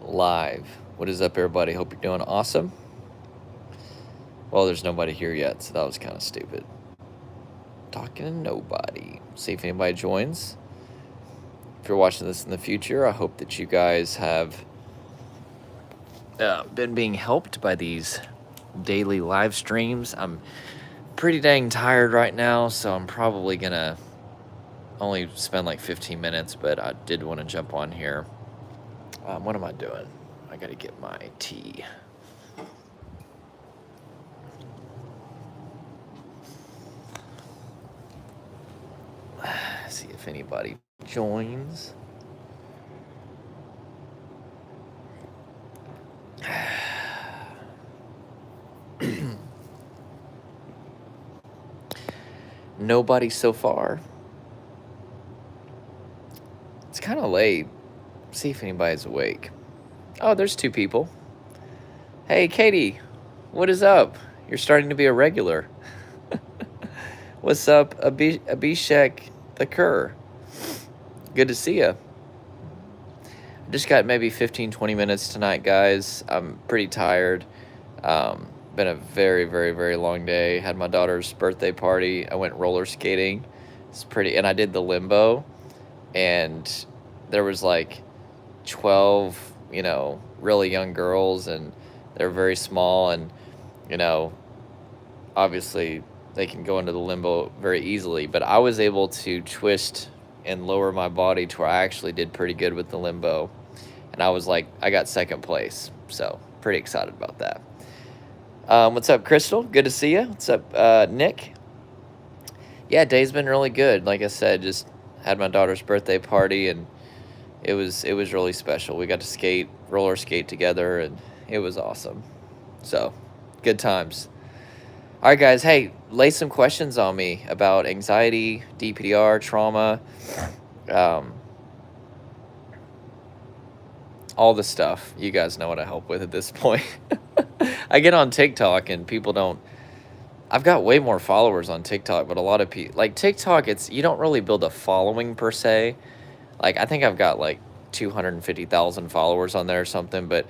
Live. What is up, everybody? Hope you're doing awesome. Well, there's nobody here yet, so that was kind of stupid. Talking to nobody. See if anybody joins. If you're watching this in the future, I hope that you guys have been being helped by these daily live streams. I'm pretty dang tired right now, so I'm probably gonna only spend like 15 minutes, but I did want to jump on here. What am I doing? I gotta get my tea. See if anybody joins. Nobody so far. It's kind of late. See if anybody's awake. Oh, there's two people. Hey, Katie, what is up? You're starting to be a regular. What's up, Abhishek the Kerr? Good to see you. I just got maybe 15, 20 minutes tonight, guys. I'm pretty tired. Been a very, very, very long day. Had my daughter's birthday party. I went roller skating. It's pretty, and I did the limbo. And there was like 12, really young girls, and they're very small, and, obviously they can go into the limbo very easily, but I was able to twist and lower my body to where I actually did pretty good with the limbo. And I got second place. So pretty excited about that. What's up, Crystal? Good to see you. What's up, Nick? Yeah, day's been really good. Like I said, just had my daughter's birthday party, and it was really special. We got to roller skate together, and it was awesome. So, good times. All right, guys. Hey, lay some questions on me about anxiety, DPDR, trauma, all the stuff. You guys know what I help with at this point. I get on TikTok and people don't. I've got way more followers on TikTok, but a lot of people like TikTok. You don't really build a following per se. Like I think I've got like 250,000 followers on there or something, but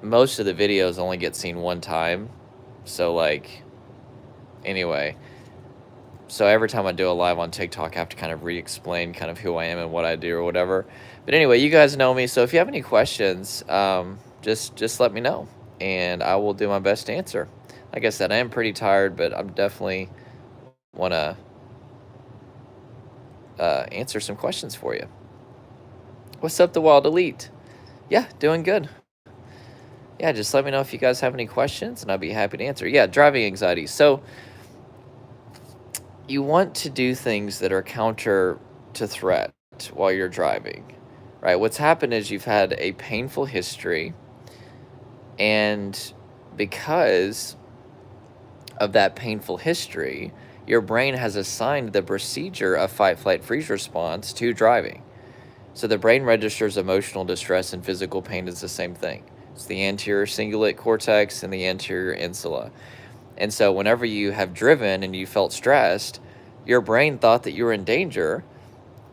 most of the videos only get seen one time. So anyway, so every time I do a live on TikTok, I have to kind of re-explain kind of who I am and what I do or whatever. But anyway, you guys know me, so if you have any questions, just let me know, and I will do my best to answer. Like I said, I am pretty tired, but I'm definitely want to answer some questions for you. What's up, the Wild Elite? Yeah, doing good. Yeah, just let me know if you guys have any questions, and I'll be happy to answer. Yeah, driving anxiety. So you want to do things that are counter to threat while you're driving, right? What's happened is you've had a painful history, and because of that painful history, your brain has assigned the procedure of fight, flight, freeze response to driving. So the brain registers emotional distress and physical pain as the same thing. It's the anterior cingulate cortex and the anterior insula. And so whenever you have driven and you felt stressed, your brain thought that you were in danger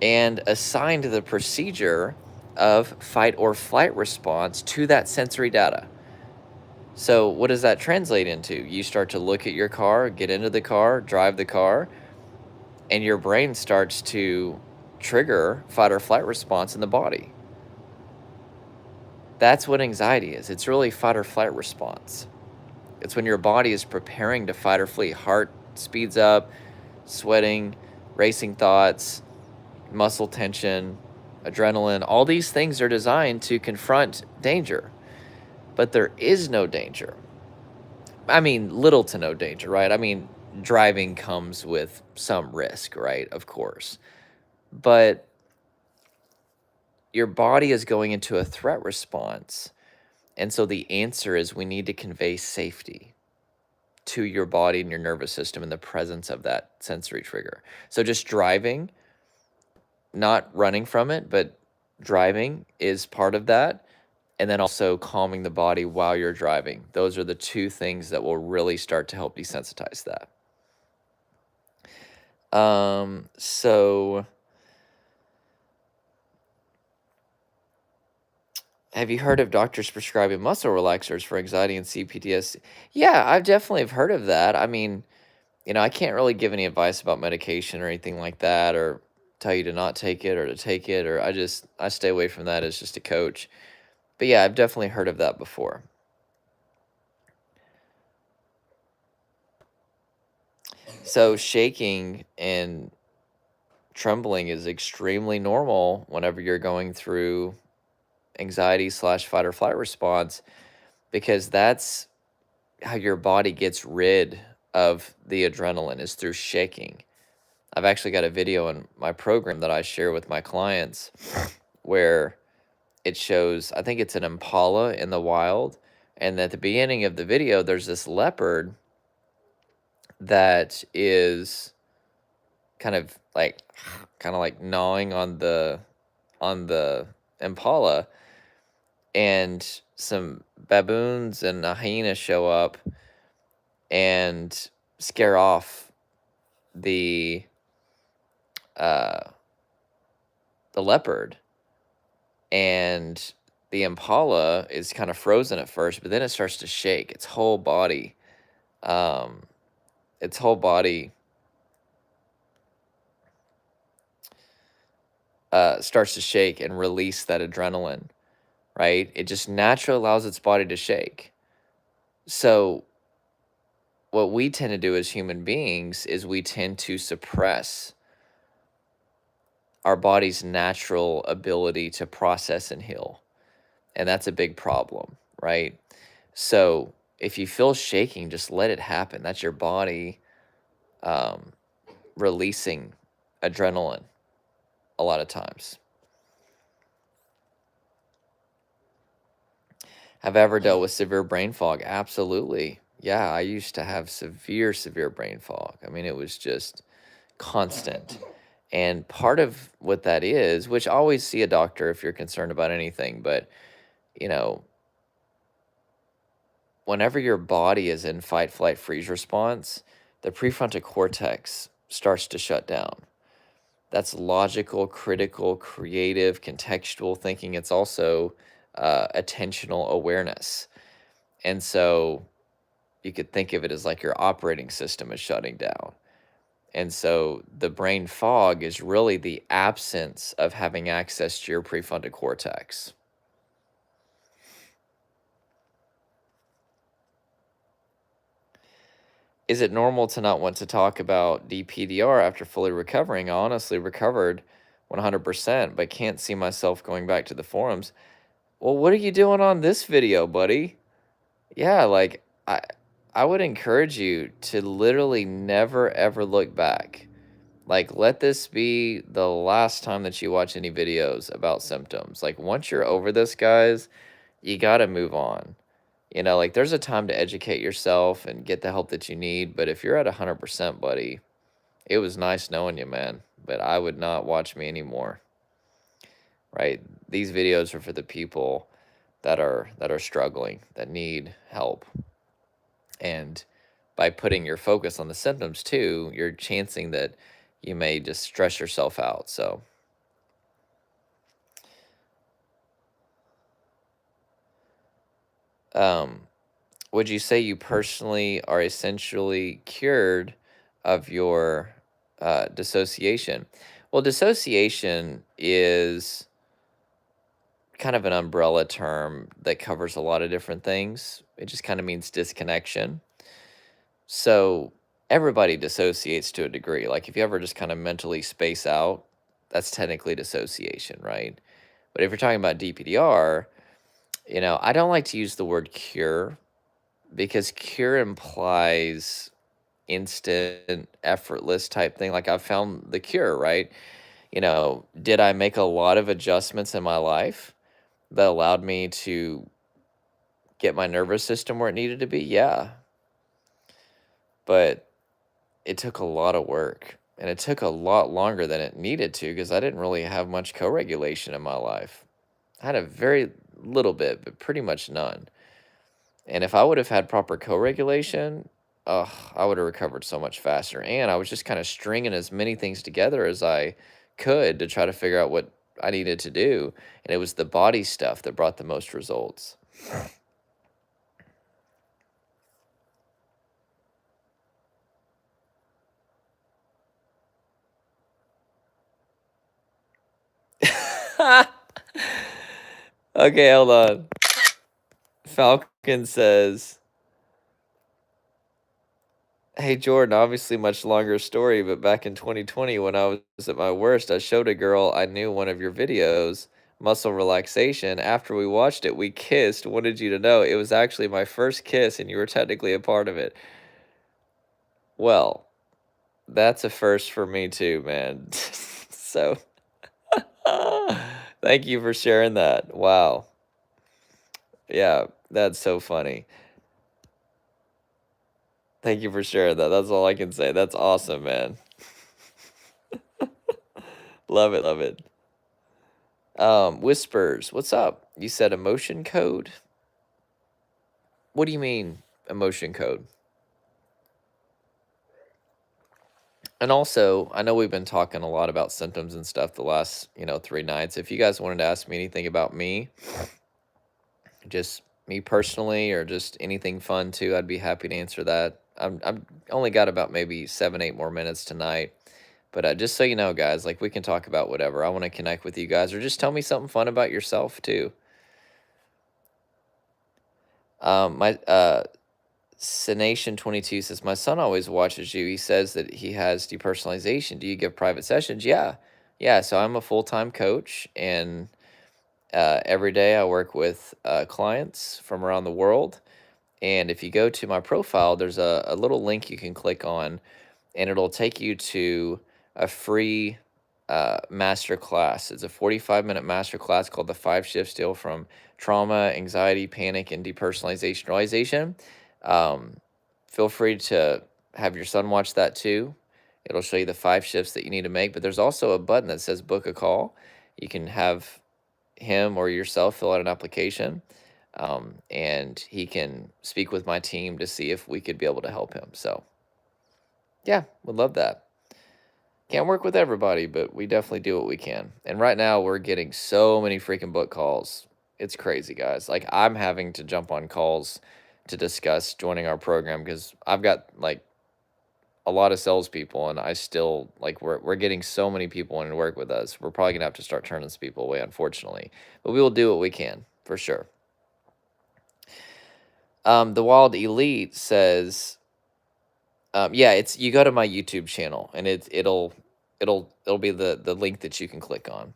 and assigned the procedure of fight or flight response to that sensory data. So what does that translate into? You start to look at your car, get into the car, drive the car, and your brain starts to trigger fight or flight response in the body. That's what anxiety is. It's really fight or flight response. It's when your body is preparing to fight or flee. Heart speeds up, sweating, racing thoughts, muscle tension, adrenaline. All these things are designed to confront danger. But there is no danger. I mean, little to no danger, right? I mean, driving comes with some risk, right? Of course. But your body is going into a threat response. And so the answer is we need to convey safety to your body and your nervous system in the presence of that sensory trigger. So just driving, not running from it, but driving is part of that. And then also calming the body while you're driving. Those are the two things that will really start to help desensitize that. So Have you heard of doctors prescribing muscle relaxers for anxiety and CPTSD? Yeah, I've definitely have heard of that. I mean, I can't really give any advice about medication or anything like that, or tell you to not take it or to take it, or I stay away from that as just a coach. But yeah, I've definitely heard of that before. So shaking and trembling is extremely normal whenever you're going through anxiety slash fight or flight response, because that's how your body gets rid of the adrenaline, is through shaking. I've actually got a video in my program that I share with my clients where it shows, I think it's an impala in the wild. And at the beginning of the video, there's this leopard that is kind of like gnawing on the impala, and some baboons and a hyena show up and scare off the uh the leopard, and the impala is kind of frozen at first, but then it starts to shake um its whole body starts to shake and release that adrenaline, right? It just naturally allows its body to shake. So what we tend to do as human beings is we tend to suppress our body's natural ability to process and heal. And that's a big problem, right? So if you feel shaking, just let it happen. That's your body um, releasing adrenaline a lot of times. Have I ever dealt with severe brain fog? Absolutely. Yeah, I used to have severe brain fog. I mean, it was just constant. And part of what that is, which always see a doctor if you're concerned about anything, but you know, whenever your body is in fight, flight, freeze response, the prefrontal cortex starts to shut down. That's logical, critical, creative, contextual thinking. It's also attentional awareness. And so you could think of it as like your operating system is shutting down. And so the brain fog is really the absence of having access to your prefrontal cortex. Is it normal to not want to talk about DPDR after fully recovering? I honestly recovered 100%, but can't see myself going back to the forums. Well, what are you doing on this video, buddy? Yeah, like I would encourage you to literally never ever look back. Like, let this be the last time that you watch any videos about symptoms. Like, once you're over this, guys, you got to move on. Like, there's a time to educate yourself and get the help that you need. But if you're at 100%, buddy, it was nice knowing you, man. But I would not watch me anymore. Right? These videos are for the people that are struggling, that need help. And by putting your focus on the symptoms too, you're chancing that you may just stress yourself out. So would you say you personally are essentially cured of your dissociation? Well, dissociation is kind of an umbrella term that covers a lot of different things. It just kind of means disconnection. So everybody dissociates to a degree. Like, if you ever just kind of mentally space out, that's technically dissociation, right? But if you're talking about DPDR, I don't like to use the word cure, because cure implies instant, effortless type thing. Like, I've found the cure, right? Did I make a lot of adjustments in my life that allowed me to get my nervous system where it needed to be? Yeah. But it took a lot of work, and it took a lot longer than it needed to, because I didn't really have much co-regulation in my life. I had a very little bit, but pretty much none. And if I would have had proper co-regulation, I would have recovered so much faster. And I was just kind of stringing as many things together as I could to try to figure out what I needed to do. And it was the body stuff that brought the most results. Okay, hold on. Falcon says, "Hey Jordan, obviously much longer story, but back in 2020 when I was at my worst, I showed a girl I knew one of your videos, muscle relaxation. After we watched it, we kissed. Wanted you to know it was actually my first kiss and you were technically a part of it." Well, that's a first for me too, man. So, thank you for sharing that. Wow. Yeah, that's so funny. Thank you for sharing that. That's all I can say. That's awesome, man. Love it, love it. Whispers, what's up? You said emotion code? What do you mean emotion code? And also, I know we've been talking a lot about symptoms and stuff the last, 3 nights. If you guys wanted to ask me anything about me, just me personally, or just anything fun too, I'd be happy to answer that. I'm only got about maybe 7, 8 more minutes tonight. But just so you know, guys, like we can talk about whatever. I want to connect with you guys, or just tell me something fun about yourself too. My Sination22 says, my son always watches you. He says that he has depersonalization. Do you give private sessions? Yeah. Yeah. So I'm a full-time coach, and every day I work with clients from around the world. And if you go to my profile, there's a little link you can click on, and it'll take you to a free master class. It's a 45-minute master class called the 5 Shifts Deal from Trauma, Anxiety, Panic, and Depersonalization Realization. Feel free to have your son watch that too. It'll show you the 5 shifts that you need to make. But there's also a button that says book a call. You can have him or yourself fill out an application, and he can speak with my team to see if we could be able to help him. So, yeah, would love that. Can't work with everybody, but we definitely do what we can. And right now, we're getting so many freaking book calls. It's crazy, guys. Like, I'm having to jump on calls to discuss joining our program because I've got like a lot of salespeople, and I still like we're getting so many people in to work with us. We're probably gonna have to start turning some people away, unfortunately. But we will do what we can for sure. The Wild Elite says, yeah, it's you go to my YouTube channel, and it'll be the link that you can click on.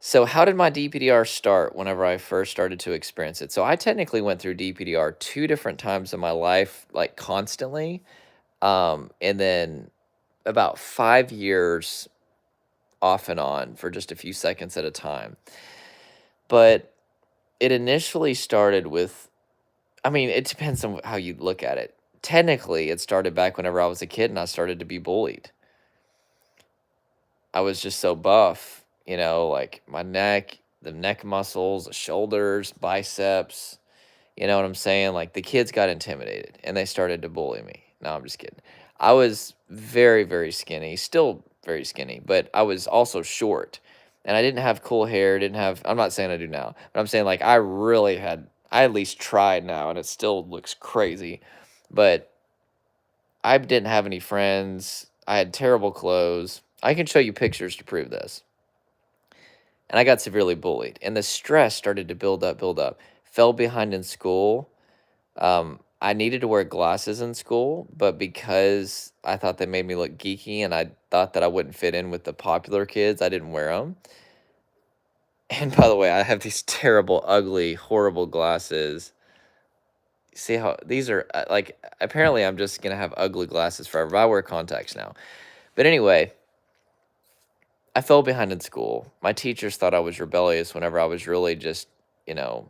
So how did my DPDR start whenever I first started to experience it? So I technically went through DPDR 2 different times in my life, like constantly. And then about 5 years off and on for just a few seconds at a time. But it initially started with, I mean, it depends on how you look at it. Technically, it started back whenever I was a kid and I started to be bullied. I was just so buff, like my neck, the neck muscles, the shoulders, biceps. You know what I'm saying? Like the kids got intimidated and they started to bully me. No, I'm just kidding. I was very, very skinny, still very skinny, but I was also short. And I didn't have cool hair, I'm not saying I do now, but I'm saying like I at least tried now, and it still looks crazy. But I didn't have any friends. I had terrible clothes. I can show you pictures to prove this. And I got severely bullied. And the stress started to build up, build up. Fell behind in school. I needed to wear glasses in school, but because I thought they made me look geeky and I thought that I wouldn't fit in with the popular kids, I didn't wear them. And by the way, I have these terrible, ugly, horrible glasses. See how these are like, apparently I'm just going to have ugly glasses forever. But I wear contacts now. But anyway, I fell behind in school. My teachers thought I was rebellious whenever I was really just, you know,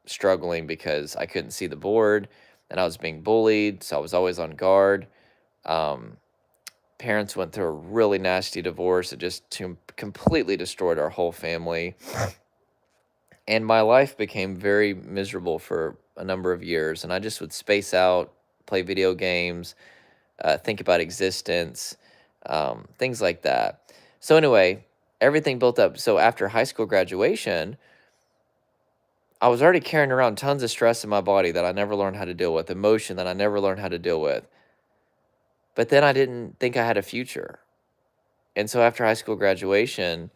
struggling because I couldn't see the board and I was being bullied. So I was always on guard. Um, Parents went through a really nasty divorce. It just completely destroyed our whole family. And my life became very miserable for a number of years. And I just would space out, play video games, think about existence, things like that. So, anyway, everything built up. So after high school graduation, I was already carrying around tons of stress in my body that I never learned how to deal with, emotion that I never learned how to deal with. But then I didn't think I had a future. And so after high school graduation,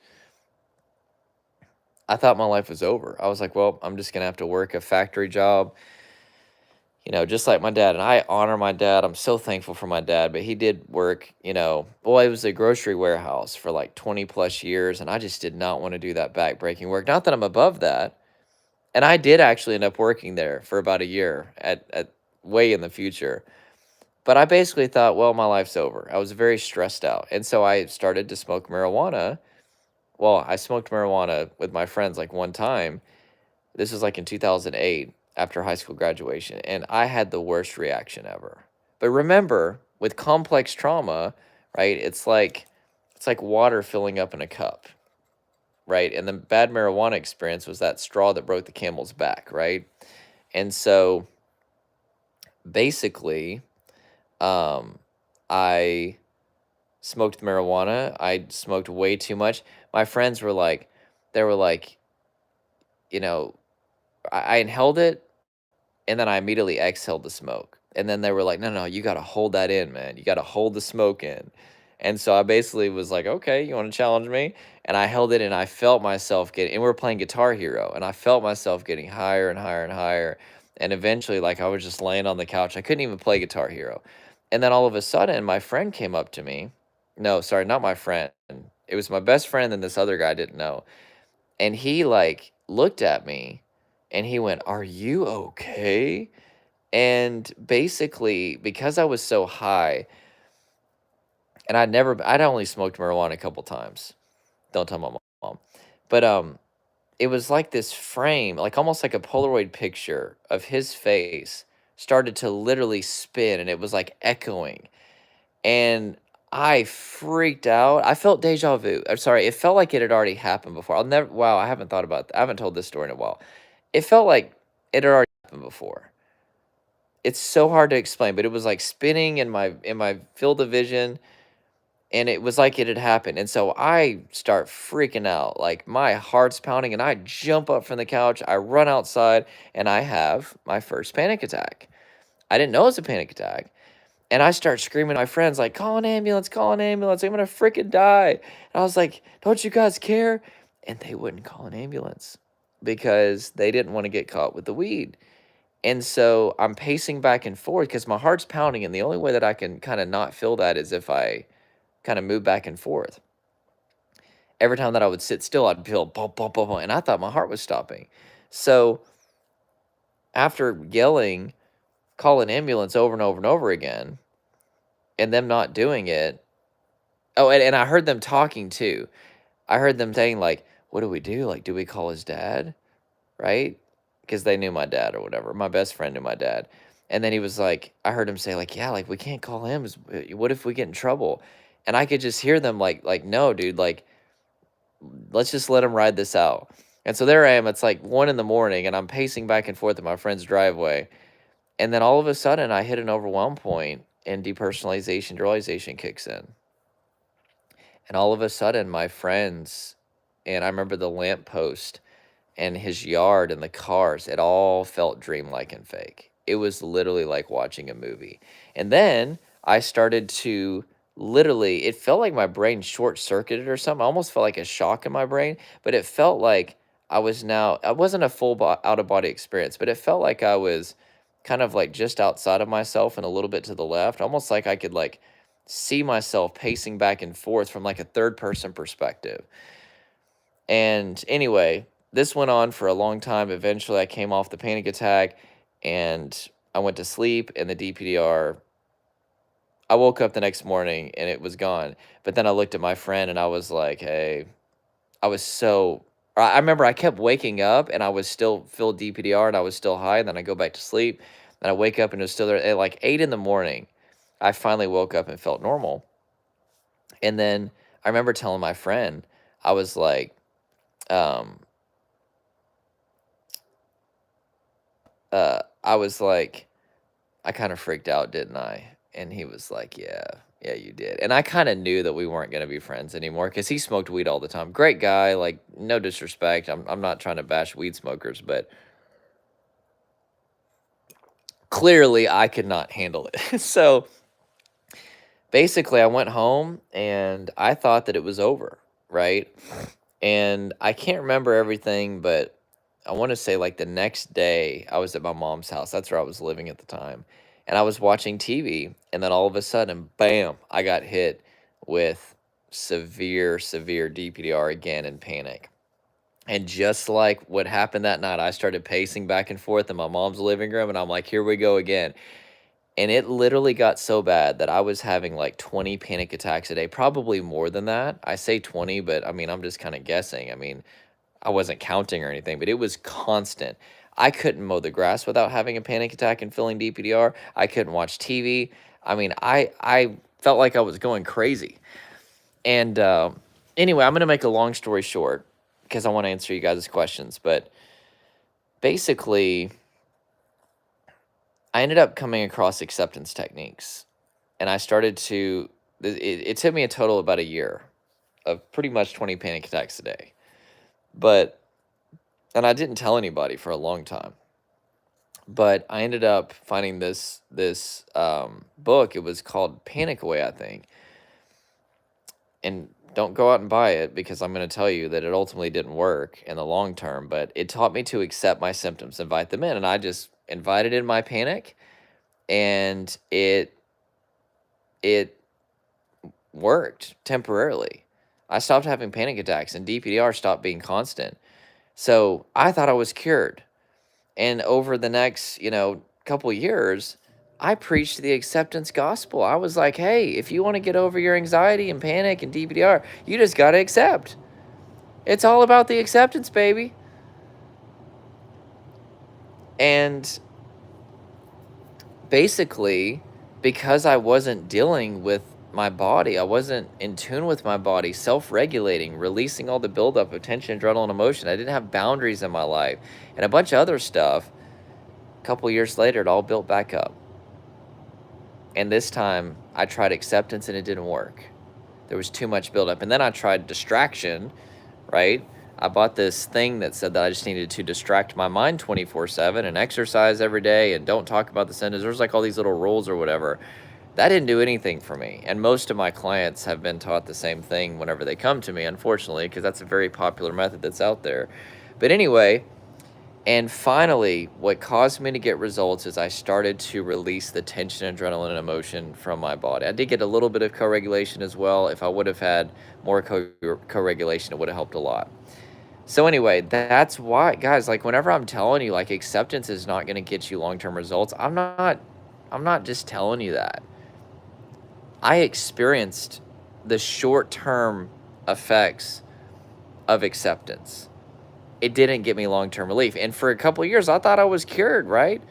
I thought my life was over. I was like, well, I'm just going to have to work a factory job, just like my dad. And I honor my dad. I'm so thankful for my dad, but he did work, well, it was a grocery warehouse for like 20 plus years. And I just did not want to do that backbreaking work. Not that I'm above that. And I did actually end up working there for about a year at way in the future. But I basically thought, well, my life's over. I was very stressed out. And so I started to smoke marijuana. Well, I smoked marijuana with my friends like one time. This was like in 2008 after high school graduation. And I had the worst reaction ever. But remember, with complex trauma, right, it's like water filling up in a cup, right? And the bad marijuana experience was that straw that broke the camel's back, right? And so basically, um, I smoked marijuana. I smoked way too much. My friends were like, they were like, you know, I inhaled it and then I immediately exhaled the smoke. And then they were like, no, no, you got to hold that in, man. You got to hold the smoke in. And so I basically was like, okay, you want to challenge me? And I held it and I felt myself and we were playing Guitar Hero, and I felt myself getting higher and higher and higher. And eventually, like, I was just laying on the couch. I couldn't even play Guitar Hero. And then all of a sudden, my friend came up to me. No, sorry, not my friend. It was my best friend and this other guy I didn't know. And he like looked at me and he went, "Are you okay?" And basically, because I was so high, and I'd only smoked marijuana a couple times. Don't tell my mom. But it was like this frame, like almost like a Polaroid picture of his face started to literally spin, and it was like echoing. And I freaked out. I felt deja vu. I'm sorry, it felt like it had already happened before. I'll never Wow, I haven't thought about I haven't told this story in a while. It felt like it had already happened before. It's so hard to explain, but it was like spinning in my field of vision, and it was like it had happened. And so I start freaking out. Like my heart's pounding and I jump up from the couch. I run outside and I have my first panic attack. I didn't know it was a panic attack. And I start screaming at my friends, like, call an ambulance, call an ambulance. I'm going to freaking die. And I was like, don't you guys care? And they wouldn't call an ambulance because they didn't want to get caught with the weed. And so I'm pacing back and forth because my heart's pounding. And the only way that I can kind of not feel that is if I kind of move back and forth. Every time that I would sit still, I'd feel bump, bump, bump, bump, and I thought my heart was stopping. So after yelling, call an ambulance over and over and over again, and them not doing it. Oh, and I heard them talking too. I heard them saying, like, "What do we do? Like, do we call his dad?" Right? Because they knew my dad or whatever. My best friend knew my dad. And then he was like, I heard him say, like, "Yeah, like, we can't call him. What if we get in trouble?" And I could just hear them like, "No, dude, like, let's just let him ride this out." And so there I am. It's like 1 in the morning, and I'm pacing back and forth in my friend's driveway. And then all of a sudden, I hit an overwhelm point, and depersonalization, derealization kicks in. And all of a sudden, my friends, and I remember the lamppost and his yard and the cars, it all felt dreamlike and fake. It was literally like watching a movie. And then I started to literally, it felt like my brain short circuited or something. I almost felt like a shock in my brain, but it felt like I wasn't a full out of body experience, but it felt like I was kind of like just outside of myself and a little bit to the left, almost like I could like see myself pacing back and forth from like a third person perspective. And anyway, this went on for a long time. Eventually, I came off the panic attack and I went to sleep, and the DPDR, I woke up the next morning and it was gone. But then I looked at my friend and I was like, hey, I was so. I remember I kept waking up and I was still feel DPDR and I was still high. And then I go back to sleep. And I wake up and it was still there at like 8 in the morning. I finally woke up and felt normal. And then I remember telling my friend, I was like, um, I was like, I kind of freaked out, didn't I? And he was like, yeah, Yeah, you did. And I kind of knew that we weren't going to be friends anymore because he smoked weed all the time. Great guy, like no disrespect. I'm not trying to bash weed smokers, but clearly I could not handle it. So basically, I went home and I thought that it was over, right? And I can't remember everything, but I want to say like the next day I was at my mom's house. That's where I was living at the time. And I was watching TV, and then all of a sudden, bam, I got hit with severe DPDR again in panic. And just like what happened that night, I started pacing back and forth in my mom's living room, and I'm like, here we go again. And it literally got so bad that I was having like 20 panic attacks a day, probably more than that. I say 20, but I mean, I'm just kind of guessing. I mean, I wasn't counting or anything, but it was constant. I couldn't mow the grass without having a panic attack and feeling DPDR. I couldn't watch TV. I mean, I felt like I was going crazy. And anyway, I'm going to make a long story short because I want to answer you guys' questions. But basically, I ended up coming across acceptance techniques, and I started to. It took me a total of about a year of pretty much 20 panic attacks a day. But and I didn't tell anybody for a long time. But I ended up finding this book. It was called Panic Away, I think. And don't go out and buy it because I'm going to tell you that it ultimately didn't work in the long term. But it taught me to accept my symptoms, invite them in, and I just invited in my panic, and it worked temporarily. I stopped having panic attacks, and DPDR stopped being constant. So I thought I was cured. And over the next, couple years, I preached the acceptance gospel. I was like, hey, if you want to get over your anxiety and panic and DPDR, you just got to accept. It's all about the acceptance, baby. And basically, because I wasn't dealing with my body, I wasn't in tune with my body, self-regulating, releasing all the buildup of tension, adrenaline, emotion. I didn't have boundaries in my life and a bunch of other stuff. A couple years later, it all built back up. And this time, I tried acceptance and it didn't work. There was too much buildup. And then I tried distraction, right? I bought this thing that said that I just needed to distract my mind 24/7 and exercise every day and don't talk about the symptoms. There's like all these little rules or whatever. That didn't do anything for me. And most of my clients have been taught the same thing whenever they come to me, unfortunately, because that's a very popular method that's out there. But anyway, and finally, what caused me to get results is I started to release the tension, adrenaline, and emotion from my body. I did get a little bit of co-regulation as well. If I would have had more co-regulation, it would have helped a lot. So anyway, that's why, guys, like whenever I'm telling you, like acceptance is not going to get you long-term results, I'm not just telling you that. I experienced the short-term effects of acceptance. It didn't get me long-term relief. And for a couple of years, I thought I was cured, right?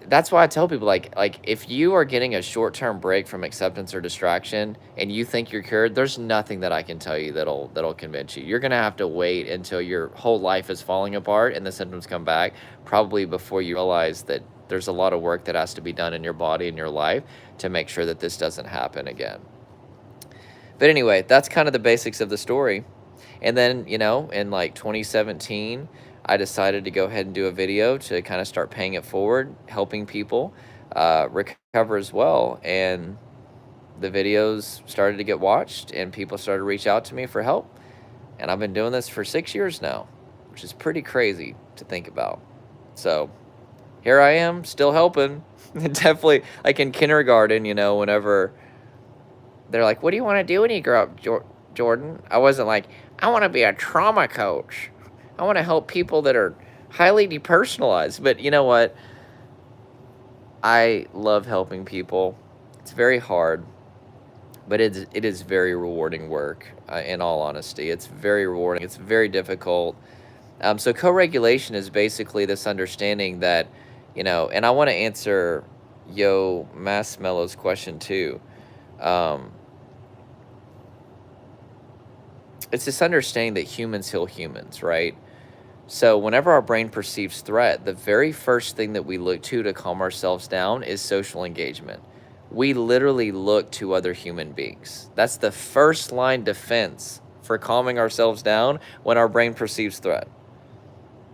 That's why I tell people, like if you are getting a short-term break from acceptance or distraction and you think you're cured, there's nothing that I can tell you that'll convince you. You're going to have to wait until your whole life is falling apart and the symptoms come back, probably before you realize that there's a lot of work that has to be done in your body and your life to make sure that this doesn't happen again. But anyway, that's kind of the basics of the story. And then, in like 2017, I decided to go ahead and do a video to kind of start paying it forward, helping people recover as well. And the videos started to get watched and people started to reach out to me for help. And I've been doing this for 6 years now, which is pretty crazy to think about. So here I am, still helping. Definitely, like in kindergarten, whenever they're like, what do you want to do when you grow up, Jordan? I wasn't like, I want to be a trauma coach. I want to help people that are highly depersonalized. But you know what? I love helping people. It's very hard, but it is very rewarding work, in all honesty. It's very rewarding. It's very difficult. So co-regulation is basically this understanding that, and I want to answer Yo Massmello's question too. It's this understanding that humans heal humans, right? So whenever our brain perceives threat, the very first thing that we look to calm ourselves down is social engagement. we literally look to other human beings. That's the first line defense for calming ourselves down when our brain perceives threat.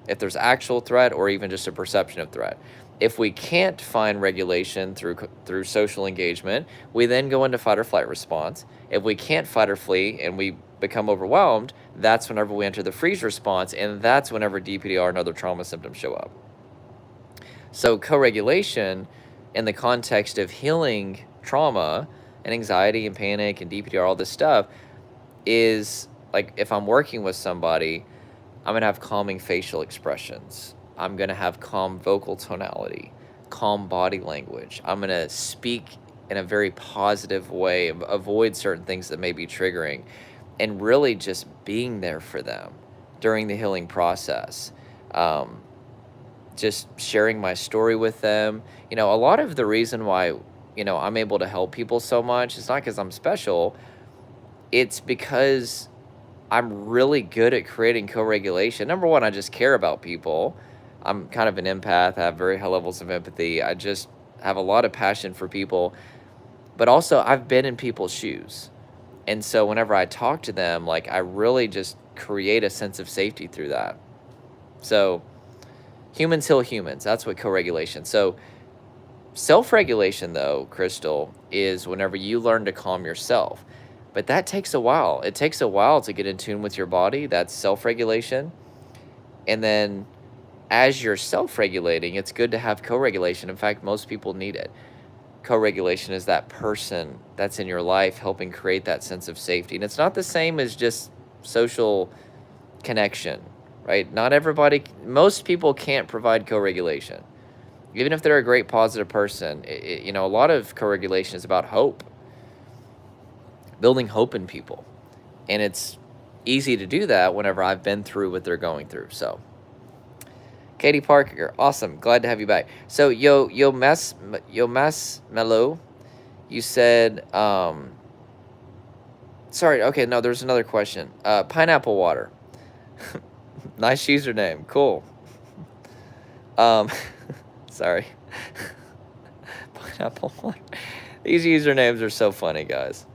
If there's actual threat or even just a perception of threat. If we can't find regulation through social engagement, we then go into fight or flight response. If we can't fight or flee and we become overwhelmed, that's whenever we enter the freeze response, and that's whenever DPDR and other trauma symptoms show up. So co-regulation in the context of healing trauma and anxiety and panic and DPDR, all this stuff, is like if I'm working with somebody, I'm going to have calming facial expressions. I'm going to have calm vocal tonality, calm body language. I'm going to speak in a very positive way, avoid certain things that may be triggering, and really just being there for them during the healing process. Just sharing my story with them. A lot of the reason why, I'm able to help people so much is not because I'm special. It's because I'm really good at creating co-regulation. Number one, I just care about people. I'm kind of an empath. I have very high levels of empathy. I just have a lot of passion for people. But also, I've been in people's shoes. And so whenever I talk to them, like, I really just create a sense of safety through that. So humans heal humans. That's what co-regulation. So self-regulation, though, Crystal, is whenever you learn to calm yourself. But that takes a while. It takes a while to get in tune with your body. That's self-regulation. And then as you're self-regulating, it's good to have co-regulation. In fact, most people need it. Co-regulation is that person that's in your life helping create that sense of safety. And it's not the same as just social connection, right? Not everybody, most people can't provide co-regulation. Even if they're a great positive person, a lot of co-regulation is about hope. Building hope in people. And it's easy to do that whenever I've been through what they're going through. So, Katie Parker, awesome. Glad to have you back. So, Yo Mess Mello, you said, sorry, okay, no, there's another question. Pineapple water. Nice username. Cool. Sorry. Pineapple water. These usernames are so funny, guys.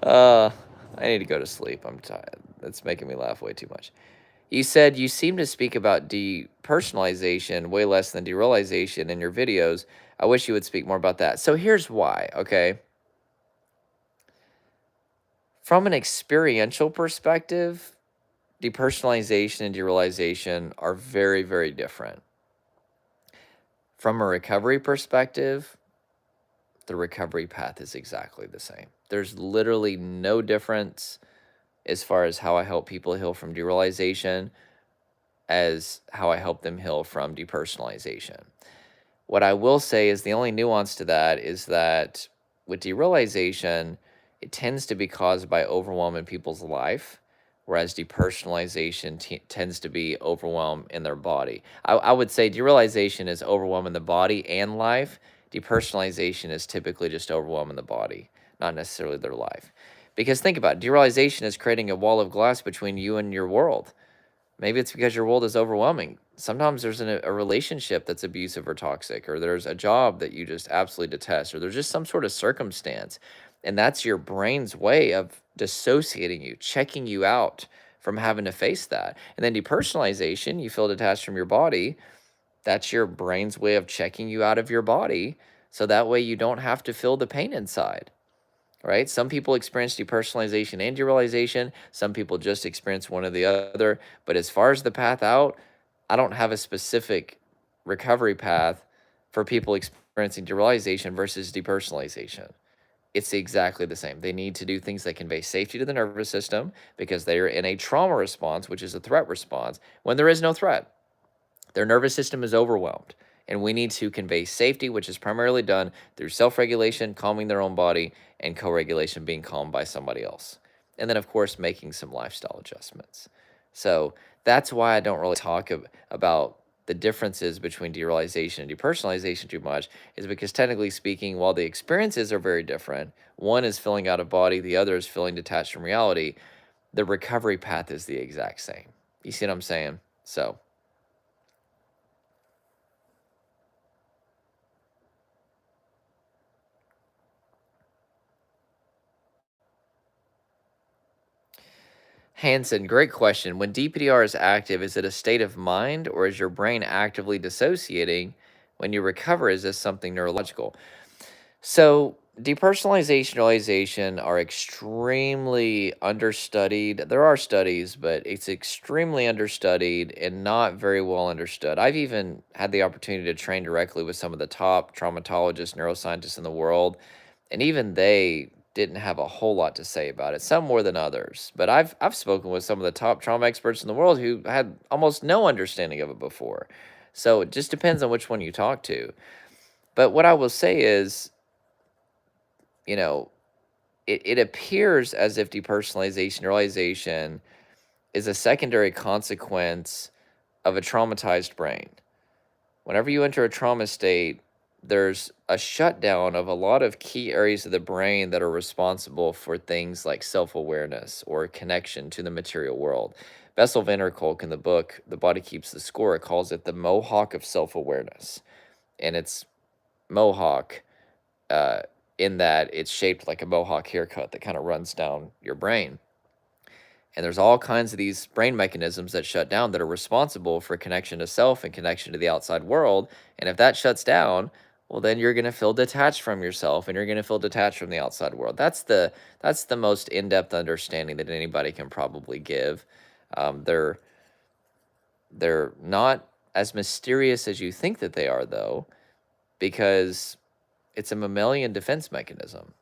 I need to go to sleep. I'm tired. That's making me laugh way too much. You said you seem to speak about depersonalization way less than derealization in your videos. I wish you would speak more about that. So here's why, okay? From an experiential perspective, depersonalization and derealization are very, very different. From a recovery perspective, the recovery path is exactly the same. There's literally no difference as far as how I help people heal from derealization as how I help them heal from depersonalization. What I will say is the only nuance to that is that with derealization, it tends to be caused by overwhelm in people's life, whereas depersonalization tends to be overwhelm in their body. I would say derealization is overwhelm in the body and life. Depersonalization is typically just overwhelm in the body, not necessarily their life. Because think about it, derealization is creating a wall of glass between you and your world. Maybe it's because your world is overwhelming. Sometimes there's a relationship that's abusive or toxic, or there's a job that you just absolutely detest, or there's just some sort of circumstance. And that's your brain's way of dissociating you, checking you out from having to face that. And then depersonalization, you feel detached from your body. That's your brain's way of checking you out of your body. So that way you don't have to feel the pain inside. Right? Some people experience depersonalization and derealization. Some people just experience one or the other. But as far as the path out, I don't have a specific recovery path for people experiencing derealization versus depersonalization. It's exactly the same. They need to do things that convey safety to the nervous system because they are in a trauma response, which is a threat response, when there is no threat. Their nervous system is overwhelmed. And we need to convey safety, which is primarily done through self-regulation, calming their own body, and co-regulation, being calmed by somebody else. And then, of course, making some lifestyle adjustments. So that's why I don't really talk about the differences between derealization and depersonalization too much, is because technically speaking, while the experiences are very different, one is feeling out of body, the other is feeling detached from reality, the recovery path is the exact same. You see what I'm saying? So Hanson, great question. When DPDR is active, is it a state of mind or is your brain actively dissociating? When you recover, is this something neurological? So, depersonalization, realization are extremely understudied. There are studies, but it's extremely understudied and not very well understood. I've even had the opportunity to train directly with some of the top traumatologists, neuroscientists in the world, and even they didn't have a whole lot to say about it, some more than others. But I've spoken with some of the top trauma experts in the world who had almost no understanding of it before. So it just depends on which one you talk to. But what I will say is, you know, it appears as if depersonalization, realization is a secondary consequence of a traumatized brain. Whenever you enter a trauma state, there's a shutdown of a lot of key areas of the brain that are responsible for things like self-awareness or connection to the material world. Bessel van der Kolk in the book The Body Keeps the Score calls it the mohawk of self-awareness. And it's mohawk uh, in that it's shaped like a mohawk haircut that kind of runs down your brain. And there's all kinds of these brain mechanisms that shut down that are responsible for connection to self and connection to the outside world. And if that shuts down, well, then you're going to feel detached from yourself and you're going to feel detached from the outside world. That's the most in-depth understanding that anybody can probably give. They're not as mysterious as you think that they are, though, because it's a mammalian defense mechanism.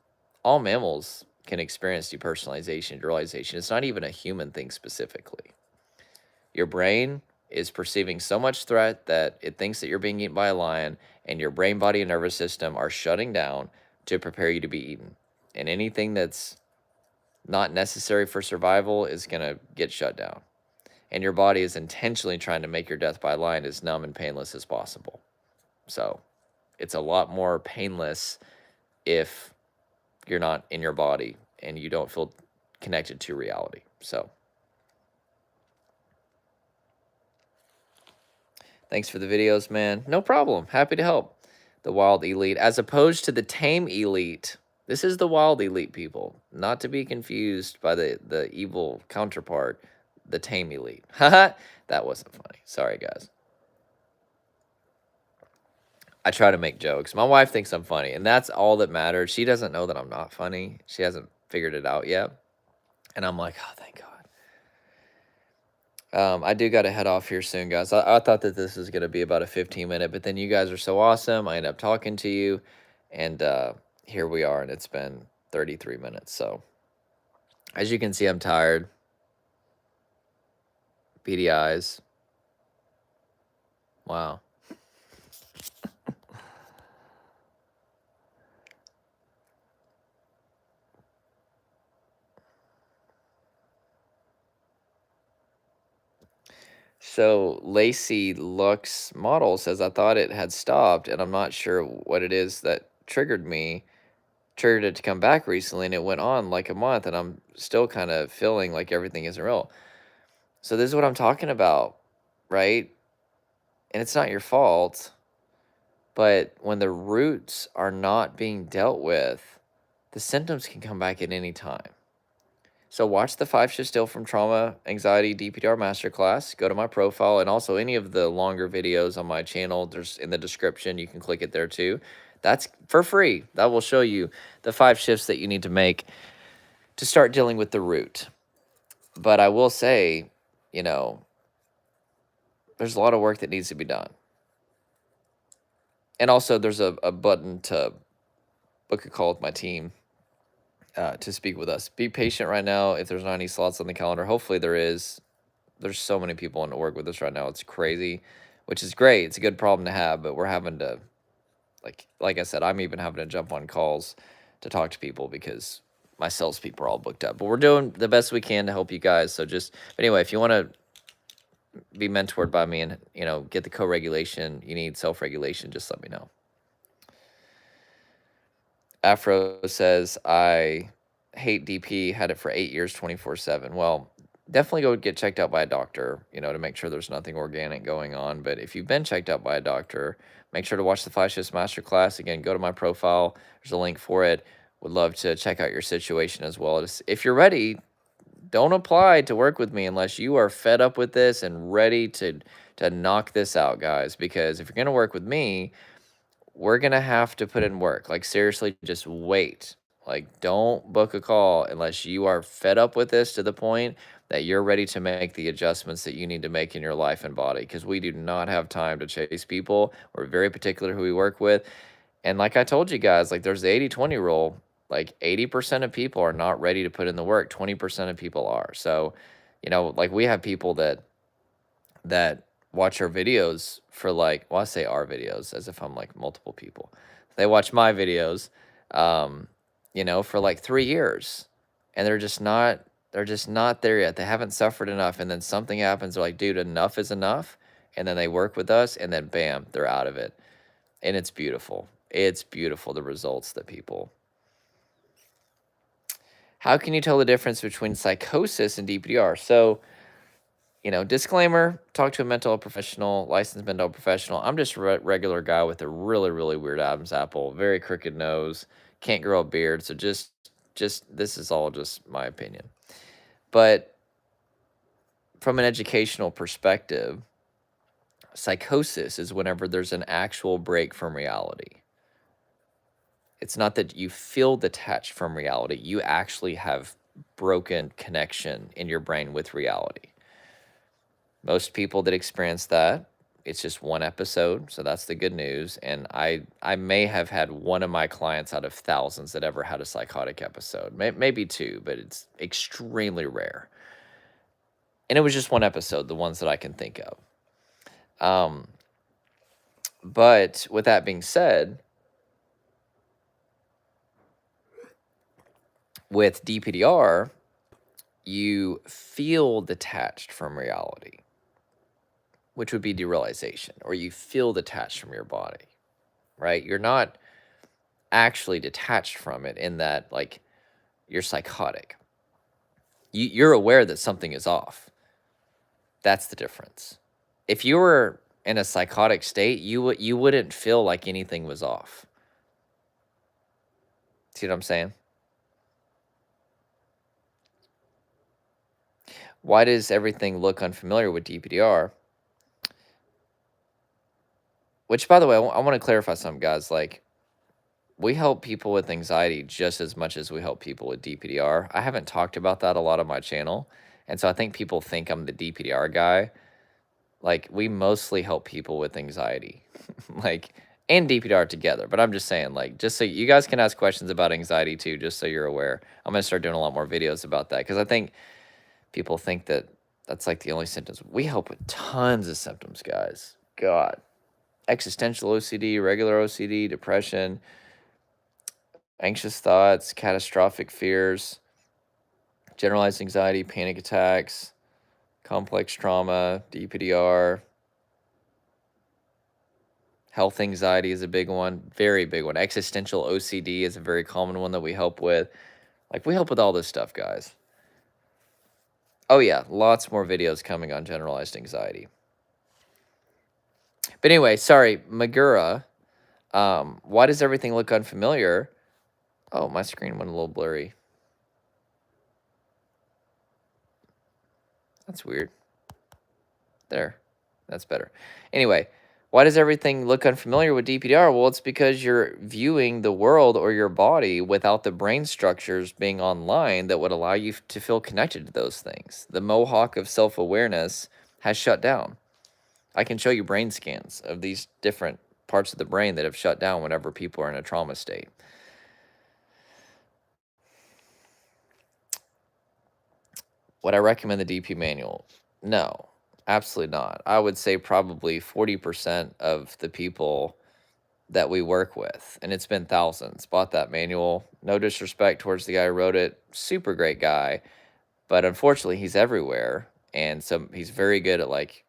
All mammals can experience depersonalization, derealization. It's not even a human thing specifically. Your brain is perceiving so much threat that it thinks that you're being eaten by a lion, and your brain, body, and nervous system are shutting down to prepare you to be eaten. And anything that's not necessary for survival is going to get shut down. And your body is intentionally trying to make your death by a lion as numb and painless as possible. So it's a lot more painless if you're not in your body and you don't feel connected to reality. So thanks for the videos, man. No problem. Happy to help. The wild elite, as opposed to the tame elite. This is the wild elite, people. Not to be confused by the evil counterpart, the tame elite. Haha, that wasn't funny. Sorry, guys. I try to make jokes. My wife thinks I'm funny, and that's all that matters. She doesn't know that I'm not funny. She hasn't figured it out yet. And I'm like, oh, thank God. I do got to head off here soon, guys. I thought that this was going to be about a 15-minute, but then you guys are so awesome. I end up talking to you, and here we are, and it's been 33 minutes. So as you can see, I'm tired. Beady eyes. Wow. So Lacey Lux Model says, I thought it had stopped, and I'm not sure what it is that triggered it to come back recently, and it went on like a month, and I'm still kind of feeling like everything isn't real. So this is what I'm talking about, right? And it's not your fault, but when the roots are not being dealt with, the symptoms can come back at any time. So watch the 5 Shifts Still from Trauma, Anxiety, DPDR Masterclass. Go to my profile, and also any of the longer videos on my channel. There's in the description. You can click it there too. That's for free. That will show you the 5 shifts that you need to make to start dealing with the root. But I will say, you know, there's a lot of work that needs to be done. And also there's a button to book a call with my team to speak with us. Be patient right now if there's not any slots on the calendar. Hopefully there is. There's so many people in to work with us right now. It's crazy, which is great. It's a good problem to have, but we're having to, like I said, I'm even having to jump on calls to talk to people because my salespeople are all booked up. But we're doing the best we can to help you guys. So but anyway, if you want to be mentored by me and, you know, get the co-regulation, you need self-regulation, just let me know. Afro says, I hate DP, had it for 8 years, 24/7. Well, definitely go get checked out by a doctor, you know, to make sure there's nothing organic going on. But if you've been checked out by a doctor, make sure to watch the 5 Shifts Masterclass. Again, go to my profile. There's a link for it. Would love to check out your situation as well. If you're ready, don't apply to work with me unless you are fed up with this and ready to knock this out, guys. Because if you're gonna work with me, we're gonna have to put in work. Like seriously, just wait. Like don't book a call unless you are fed up with this to the point that you're ready to make the adjustments that you need to make in your life and body. Because we do not have time to chase people. We're very particular who we work with. And like I told you guys, like there's the 80-20 rule. Like 80% of people are not ready to put in the work. 20% of people are. So, like we have people that watch our videos for like, well, I say our videos as if I'm like multiple people. They watch my videos, um, for like 3 years, and they're just not there yet. They haven't suffered enough, and then something happens. They're like, dude, enough is enough, and then they work with us, and then bam, they're out of it, and it's beautiful. It's beautiful the results that people. How can you tell the difference between psychosis and DPDR? So disclaimer, talk to a mental health professional, licensed mental health professional. I'm just a regular guy with a really, really weird Adam's apple, very crooked nose, can't grow a beard. So just this is all just my opinion. But from an educational perspective, psychosis is whenever there's an actual break from reality. It's not that you feel detached from reality. You actually have broken connection in your brain with reality. Most people that experience that, it's just one episode, so that's the good news. And I may have had one of my clients out of thousands that ever had a psychotic episode, maybe two, but it's extremely rare. And it was just one episode, the ones that I can think of. But with that being said, with DPDR, you feel detached from reality, which would be derealization, or you feel detached from your body, right? You're not actually detached from it in that, like, you're psychotic. You're aware that something is off. That's the difference. If you were in a psychotic state, you wouldn't feel like anything was off. See what I'm saying? Why does everything look unfamiliar with DPDR? Which, by the way, I want to clarify something, guys. Like, we help people with anxiety just as much as we help people with DPDR. I haven't talked about that a lot on my channel, and so I think people think I'm the DPDR guy. Like, we mostly help people with anxiety, like, and DPDR together. But I'm just saying, like, just so you guys can ask questions about anxiety too, just so you're aware. I'm going to start doing a lot more videos about that because I think people think that that's like the only symptoms. We help with tons of symptoms, guys. God. Existential OCD, regular OCD, depression, anxious thoughts, catastrophic fears, generalized anxiety, panic attacks, complex trauma, DPDR, health anxiety is a big one, very big one. Existential OCD is a very common one that we help with. Like, we help with all this stuff, guys. Oh yeah, lots more videos coming on generalized anxiety. But anyway, sorry, Magura. Why does everything look unfamiliar? Oh, my screen went a little blurry. That's weird. There. That's better. Anyway, why does everything look unfamiliar with DPDR? Well, it's because you're viewing the world or your body without the brain structures being online that would allow you to feel connected to those things. The mohawk of self-awareness has shut down. I can show you brain scans of these different parts of the brain that have shut down whenever people are in a trauma state. Would I recommend the DP manual? No, absolutely not. I would say probably 40% of the people that we work with, and it's been thousands, bought that manual. No disrespect towards the guy who wrote it. Super great guy. But unfortunately, he's everywhere. And so he's very good at, like,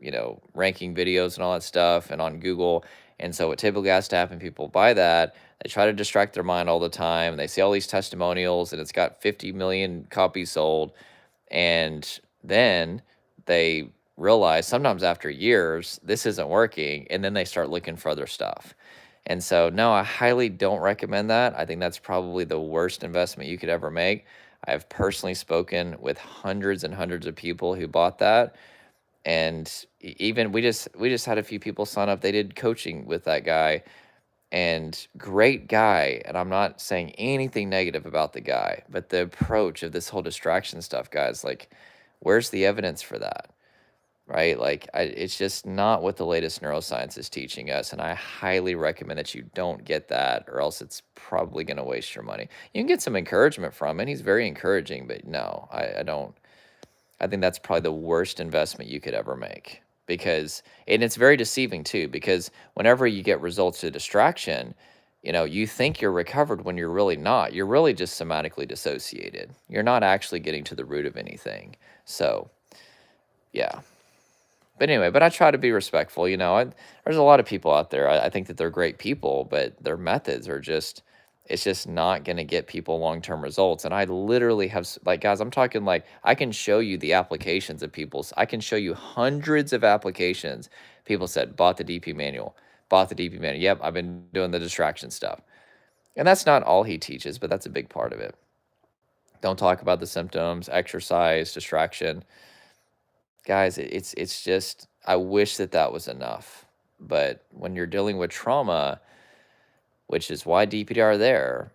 ranking videos and all that stuff and on Google. And so what typically has to happen, people buy that, they try to distract their mind all the time. They see all these testimonials and it's got 50 million copies sold. And then they realize sometimes after years, this isn't working. And then they start looking for other stuff. And so, no, I highly don't recommend that. I think that's probably the worst investment you could ever make. I've personally spoken with hundreds and hundreds of people who bought that, and even we just had a few people sign up. They did coaching with that guy, and great guy. And I'm not saying anything negative about the guy, but the approach of this whole distraction stuff, guys, like, where's the evidence for that? Right? Like, it's just not what the latest neuroscience is teaching us. And I highly recommend that you don't get that, or else it's probably going to waste your money. You can get some encouragement from it. He's very encouraging, but no, I don't. I think that's probably the worst investment you could ever make, because, and it's very deceiving too, because whenever you get results of distraction, you think you're recovered when you're really not. You're really just somatically dissociated. You're not actually getting to the root of anything. So, yeah. But anyway, but I try to be respectful. There's a lot of people out there. I think that they're great people, but their methods are just, it's just not going to get people long-term results. And I literally have, like, guys, I'm talking like, I can show you the applications of people's, I can show you hundreds of applications. People said, bought the DP manual, bought the DP manual. Yep, I've been doing the distraction stuff. And that's not all he teaches, but that's a big part of it. Don't talk about the symptoms, exercise, distraction. Guys, it's just, I wish that was enough. But when you're dealing with trauma, which is why DPDR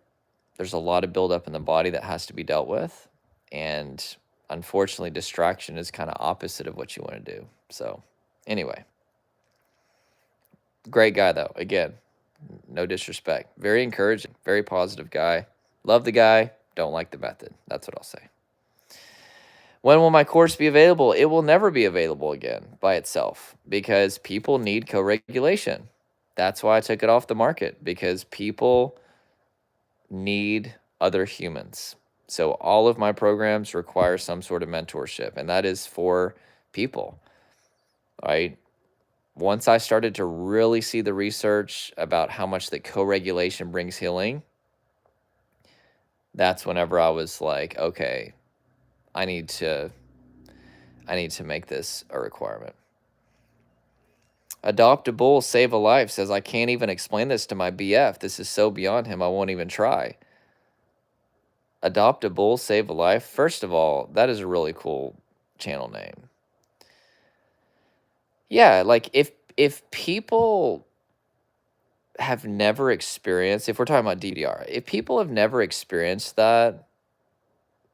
there's a lot of buildup in the body that has to be dealt with. And unfortunately, distraction is kind of opposite of what you want to do. So anyway, great guy though. Again, no disrespect. Very encouraging, very positive guy. Love the guy, don't like the method. That's what I'll say. When will my course be available? It will never be available again by itself, because people need co-regulation. That's why I took it off the market, because people need other humans. So all of my programs require some sort of mentorship, and that is for people, right? Once I started to really see the research about how much that co-regulation brings healing, that's whenever I was like, okay, I need to make this a requirement. Adopt a bull, save a life says, I can't even explain this to my BF. This is so beyond him, I won't even try. Adopt a bull, save a life. First of all, that is a really cool channel name. Yeah, like if people have never experienced, if we're talking about DDR, if people have never experienced that,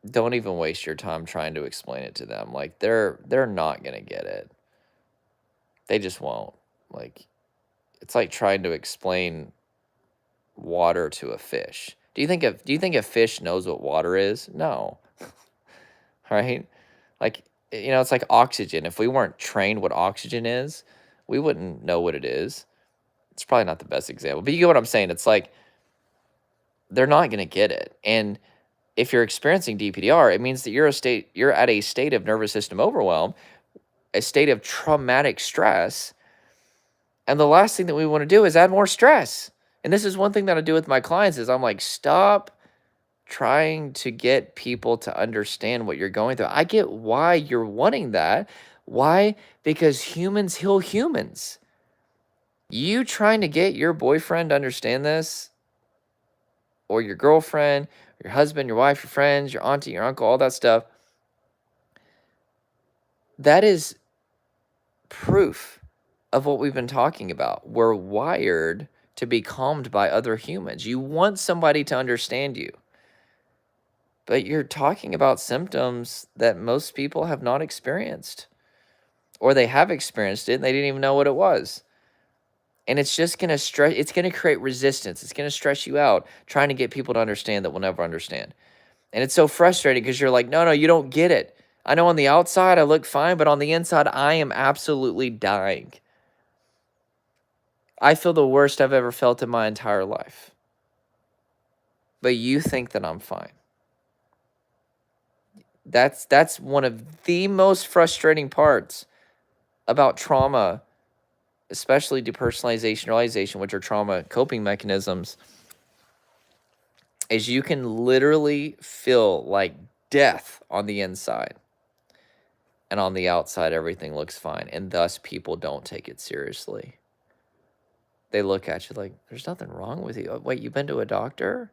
don't even waste your time trying to explain it to them. Like, they're not going to get it. They just won't. Like, it's like trying to explain water to a fish. Do you think a fish knows what water is? No. Right? Like, it's like oxygen. If we weren't trained what oxygen is, we wouldn't know what it is. It's probably not the best example, but you get what I'm saying. It's like, they're not going to get it. And if you're experiencing DPDR, it means that you're at a state of nervous system overwhelm, a state of traumatic stress. And the last thing that we want to do is add more stress. And this is one thing that I do with my clients is I'm like, stop trying to get people to understand what you're going through. I get why you're wanting that. Why? Because humans heal humans. You trying to get your boyfriend to understand this, or your girlfriend, your husband, your wife, your friends, your auntie, your uncle, all that stuff, that is proof of what we've been talking about. We're wired to be calmed by other humans. You want somebody to understand you. But you're talking about symptoms that most people have not experienced. Or they have experienced it and they didn't even know what it was. And it's just going to stress, it's going to create resistance. It's going to stress you out trying to get people to understand that will never understand. And it's so frustrating because you're like, no, you don't get it. I know on the outside I look fine, but on the inside I am absolutely dying. I feel the worst I've ever felt in my entire life. But you think that I'm fine. That's one of the most frustrating parts about trauma, especially depersonalization, realization, which are trauma coping mechanisms, is you can literally feel like death on the inside. And on the outside, everything looks fine. And thus, people don't take it seriously. They look at you like, there's nothing wrong with you. Wait, you've been to a doctor?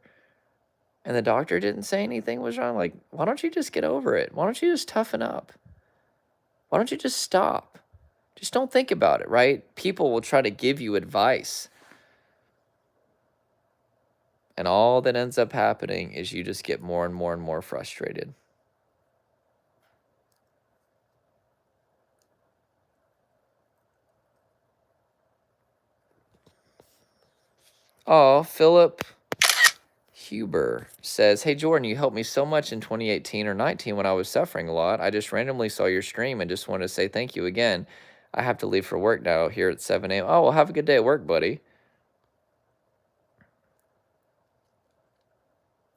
And the doctor didn't say anything was wrong. Like, why don't you just get over it? Why don't you just toughen up? Why don't you just stop? Just don't think about it, right? People will try to give you advice. And all that ends up happening is you just get more and more and more frustrated. Oh, Philip Huber says, "Hey, Jordan, you helped me so much in 2018 or 19 when I was suffering a lot. I just randomly saw your stream and just wanted to say thank you again. I have to leave for work now here at 7 a.m. Oh, well, have a good day at work, buddy."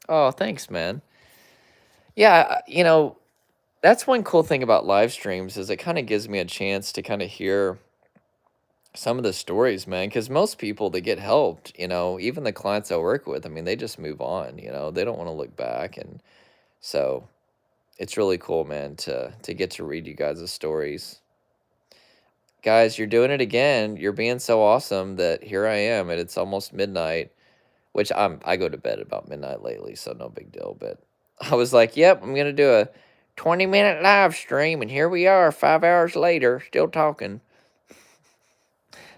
Oh, thanks, man. Yeah, that's one cool thing about live streams is it kind of gives me a chance to kind of hear some of the stories, man, because most people that get helped, even the clients I work with, I mean, they just move on, they don't want to look back. And so it's really cool, man, to get to read you guys' stories. Guys, you're doing it again. You're being so awesome that here I am, and it's almost midnight, which I go to bed about midnight lately, so no big deal. But I was like, yep, I'm gonna do a 20-minute live stream, and here we are, 5 hours later, still talking.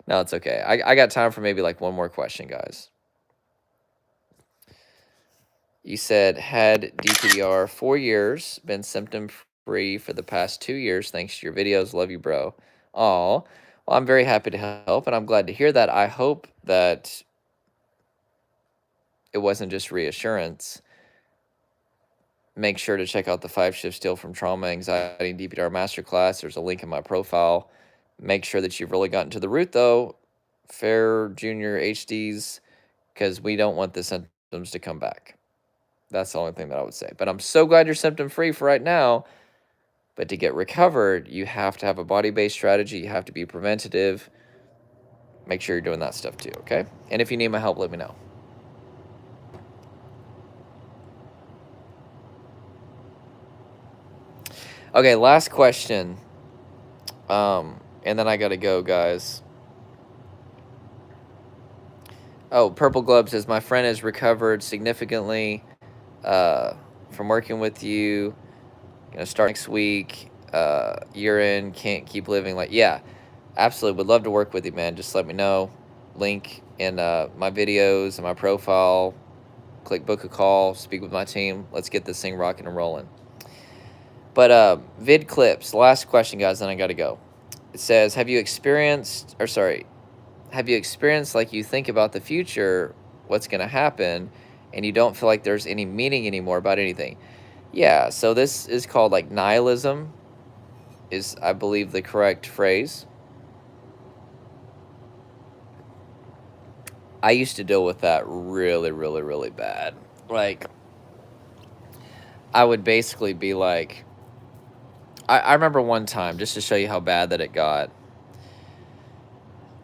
No, it's okay. I got time for maybe like one more question, guys. You said had DPDR 4 years, been symptom free for the past 2 years. Thanks to your videos. Love you, bro. Aw. Well, I'm very happy to help, and I'm glad to hear that. I hope that it wasn't just reassurance. Make sure to check out the 5 Shifts Deal from Trauma, Anxiety, and DPDR Masterclass. There's a link in my profile. Make sure that you've really gotten to the root, though, Fair Junior HDs, because we don't want the symptoms to come back. That's the only thing that I would say. But I'm so glad you're symptom free for right now. But to get recovered, you have to have a body-based strategy. You have to be preventative. Make sure you're doing that stuff too, okay? And if you need my help, let me know. Okay, last question. And then I gotta go, guys. Oh, Purple Globe says, my friend has recovered significantly from working with you. Start next week. Year in, can't keep living like, yeah, absolutely. Would love to work with you, man. Just let me know. Link in my videos and my profile. Click book a call, speak with my team. Let's get this thing rocking and rolling. But vid clips, last question, guys, then I gotta go. It says, have you experienced like you think about the future, what's gonna happen, and you don't feel like there's any meaning anymore about anything? Yeah, so this is called like nihilism, is I believe the correct phrase. I used to deal with that really, really, really bad. Like, I would basically be like, I remember one time, just to show you how bad that it got,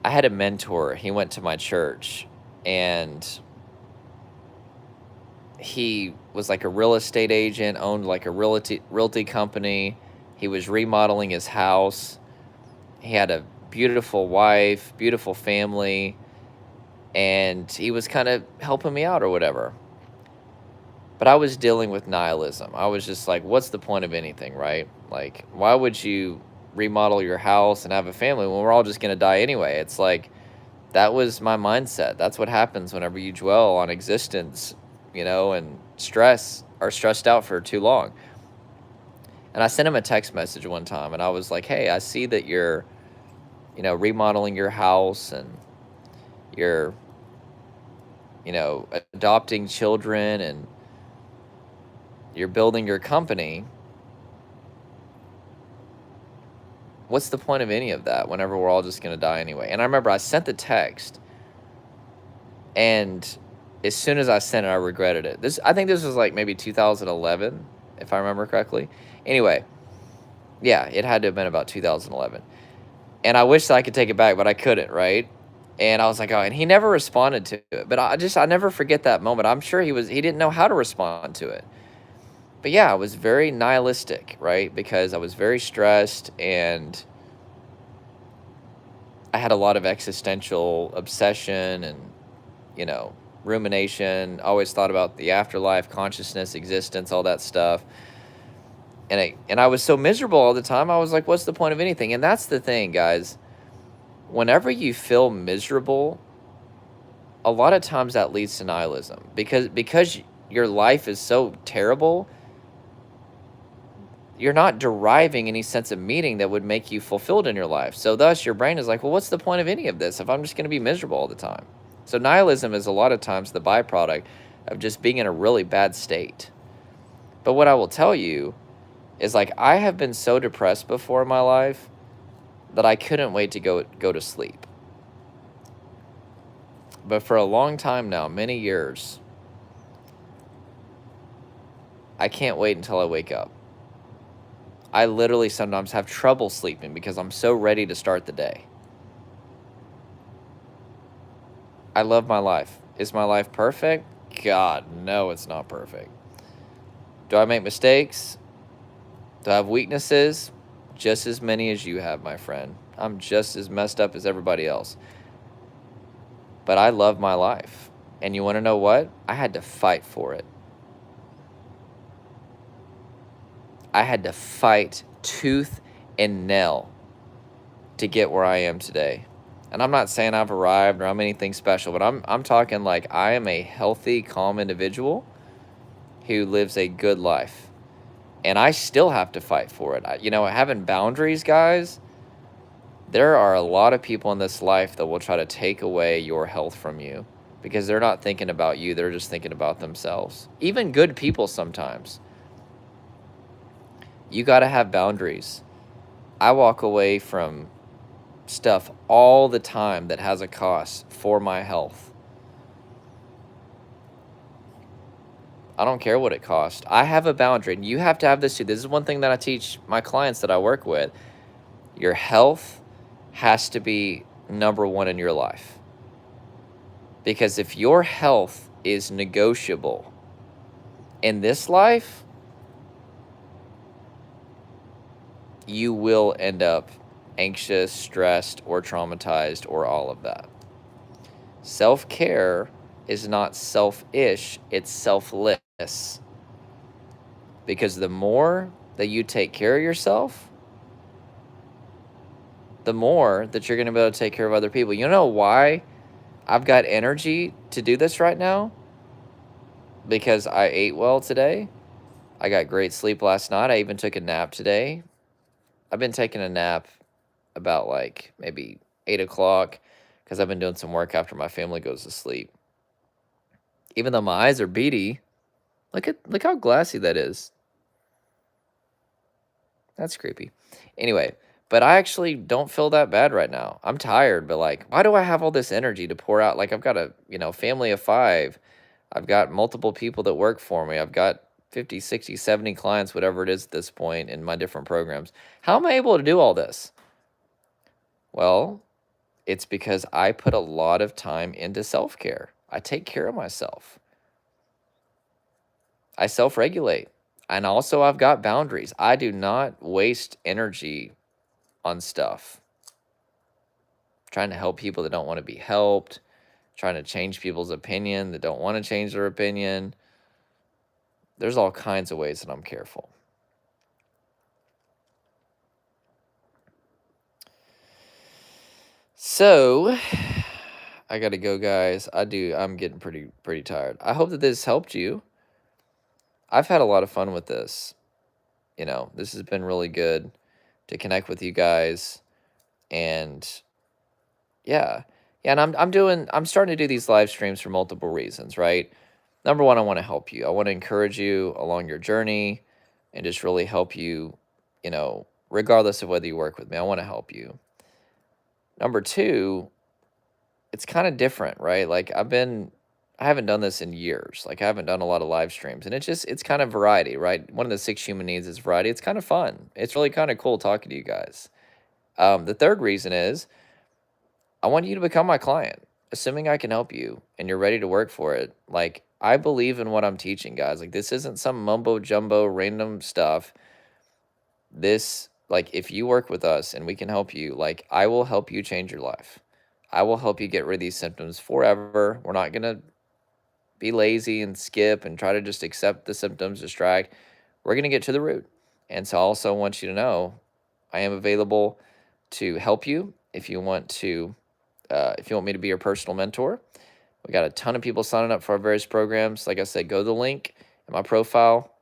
I had a mentor. He went to my church, and he was like a real estate agent, owned like a realty company. He was remodeling his house. He had a beautiful wife, beautiful family, and he was kind of helping me out or whatever. But I was dealing with nihilism. I was just like, what's the point of anything, right? Like, why would you remodel your house and have a family when we're all just going to die anyway? It's like, that was my mindset. That's what happens whenever you dwell on existence, and are stressed out for too long. And I sent him a text message one time, and I was like, hey, I see that you're, remodeling your house, and you're, adopting children, and you're building your company. What's the point of any of that whenever we're all just going to die anyway? And I remember I sent the text, and as soon as I sent it, I regretted it. I think this was like maybe 2011, if I remember correctly. Anyway, yeah, it had to have been about 2011. And I wish that I could take it back, but I couldn't, right? And I was like, oh, and he never responded to it. But I never forget that moment. I'm sure he didn't know how to respond to it. But yeah, I was very nihilistic, right? Because I was very stressed, and I had a lot of existential obsession and, rumination, always thought about the afterlife, consciousness, existence, all that stuff. And I was so miserable all the time. I was like, what's the point of anything? And that's the thing, guys. Whenever you feel miserable, a lot of times that leads to nihilism, because your life is so terrible, you're not deriving any sense of meaning that would make you fulfilled in your life. So thus your brain is like, well, what's the point of any of this if I'm just going to be miserable all the time? So nihilism is a lot of times the byproduct of just being in a really bad state. But what I will tell you is, like, I have been so depressed before in my life that I couldn't wait to go to sleep. But for a long time now, many years, I can't wait until I wake up. I literally sometimes have trouble sleeping because I'm so ready to start the day. I love my life. Is my life perfect? God, no, it's not perfect. Do I make mistakes? Do I have weaknesses? Just as many as you have, my friend. I'm just as messed up as everybody else. But I love my life. And you want to know what? I had to fight for it. I had to fight tooth and nail to get where I am today. And I'm not saying I've arrived or I'm anything special, but I'm talking like I am a healthy, calm individual who lives a good life. And I still have to fight for it. Having boundaries, guys, there are a lot of people in this life that will try to take away your health from you because they're not thinking about you. They're just thinking about themselves. Even good people sometimes. You got to have boundaries. I walk away from stuff all the time that has a cost for my health. I don't care what it costs. I have a boundary, and you have to have this too. This is one thing that I teach my clients that I work with. Your health has to be number one in your life. Because if your health is negotiable in this life, you will end up anxious, stressed, or traumatized, or all of that. Self-care is not selfish, it's selfless. Because the more that you take care of yourself, the more that you're going to be able to take care of other people. You know why I've got energy to do this right now? Because I ate well today. I got great sleep last night. I even took a nap today. I've been taking a nap about like maybe 8 o'clock because I've been doing some work after my family goes to sleep. Even though my eyes are beady, look how glassy that is. That's creepy. Anyway, but I actually don't feel that bad right now. I'm tired, but like, why do I have all this energy to pour out? Like, I've got a, family of 5. I've got multiple people that work for me. I've got 50, 60, 70 clients, whatever it is at this point in my different programs. How am I able to do all this? Well, it's because I put a lot of time into self-care. I take care of myself. I self-regulate. And also I've got boundaries. I do not waste energy on stuff. Trying to help people that don't want to be helped. Trying to change people's opinion that don't want to change their opinion. There's all kinds of ways that I'm careful. So, I got to go, guys. I'm getting pretty tired. I hope that this helped you. I've had a lot of fun with this. This has been really good to connect with you guys. And yeah. Yeah, and I'm starting to do these live streams for multiple reasons, right? Number one, I want to help you. I want to encourage you along your journey and just really help you, regardless of whether you work with me. I want to help you. Number two, it's kind of different, right? Like I haven't done this in years. Like I haven't done a lot of live streams, and it's kind of variety, right? One of the 6 human needs is variety. It's kind of fun. It's really kind of cool talking to you guys. The third reason is I want you to become my client, assuming I can help you and you're ready to work for it. Like I believe in what I'm teaching, guys. Like this isn't some mumbo jumbo random stuff. This, like, if you work with us and we can help you, like I will help you change your life. I will help you get rid of these symptoms forever. We're not going to be lazy and skip and try to just accept the symptoms, distract. We're going to get to the root. And so I also want you to know I am available to help you if you want to, if you want me to be your personal mentor. We got a ton of people signing up for our various programs. Like I said, go to the link in my profile,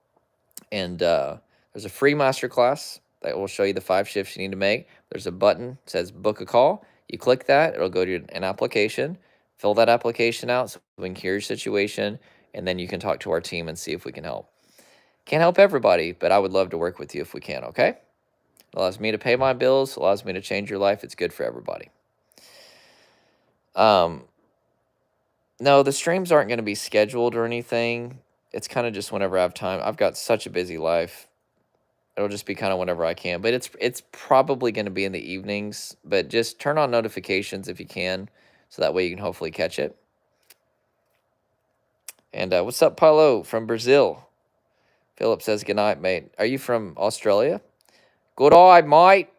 and there's a free masterclass that will show you the 5 shifts you need to make. There's a button that says book a call. You click that, it'll go to an application. Fill that application out so we can hear your situation, and then you can talk to our team and see if we can help. Can't help everybody, but I would love to work with you if we can, okay? It allows me to pay my bills, allows me to change your life. It's good for everybody. No, the streams aren't going to be scheduled or anything. It's kind of just whenever I have time. I've got such a busy life. It'll just be kind of whenever I can. But it's probably going to be in the evenings. But just turn on notifications if you can, so that way you can hopefully catch it. And what's up, Paulo from Brazil? Philip says, good night, mate. Are you from Australia? Good eye, mate.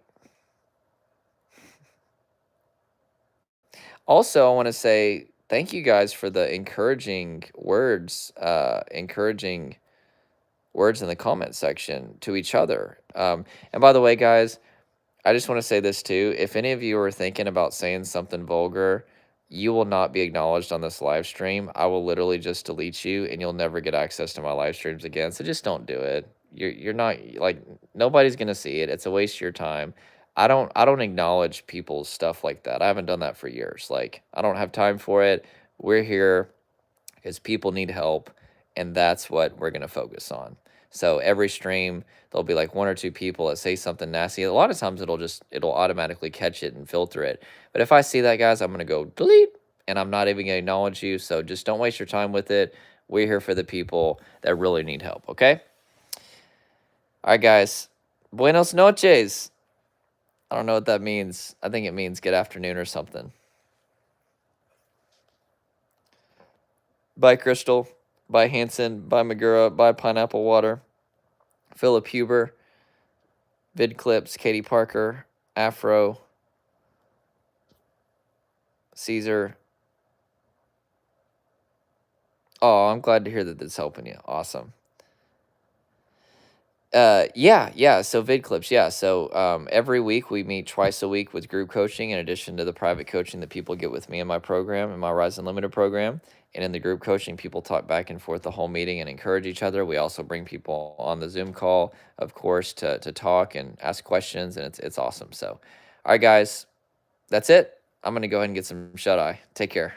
Also, I want to say thank you guys for the encouraging words in the comment section to each other. And by the way, guys, I just want to say this too. If any of you are thinking about saying something vulgar, you will not be acknowledged on this live stream. I will literally just delete you and you'll never get access to my live streams again. So just don't do it. You're not, like, nobody's going to see it. It's a waste of your time. I don't acknowledge people's stuff like that. I haven't done that for years. Like, I don't have time for it. We're here because people need help, and that's what we're going to focus on. So every stream, there'll be like 1 or 2 people that say something nasty. A lot of times it'll automatically catch it and filter it. But if I see that, guys, I'm going to go delete, and I'm not even going to acknowledge you. So just don't waste your time with it. We're here for the people that really need help, okay? All right, guys. Buenos noches. I don't know what that means. I think it means good afternoon or something. Bye, Crystal. Bye, Hanson. Bye, Magura. Bye, Pineapple Water. Philip Huber. VidClips. Katie Parker. Afro. Caesar. Oh, I'm glad to hear that that's helping you. Awesome. Yeah. So VidClips, yeah. So every week we meet twice a week with group coaching, in addition to the private coaching that people get with me in my program, in my Rise Unlimited program. And in the group coaching, people talk back and forth the whole meeting and encourage each other. We also bring people on the Zoom call, of course, to talk and ask questions, and it's awesome. So, all right, guys, that's it. I'm gonna go ahead and get some shut eye. Take care.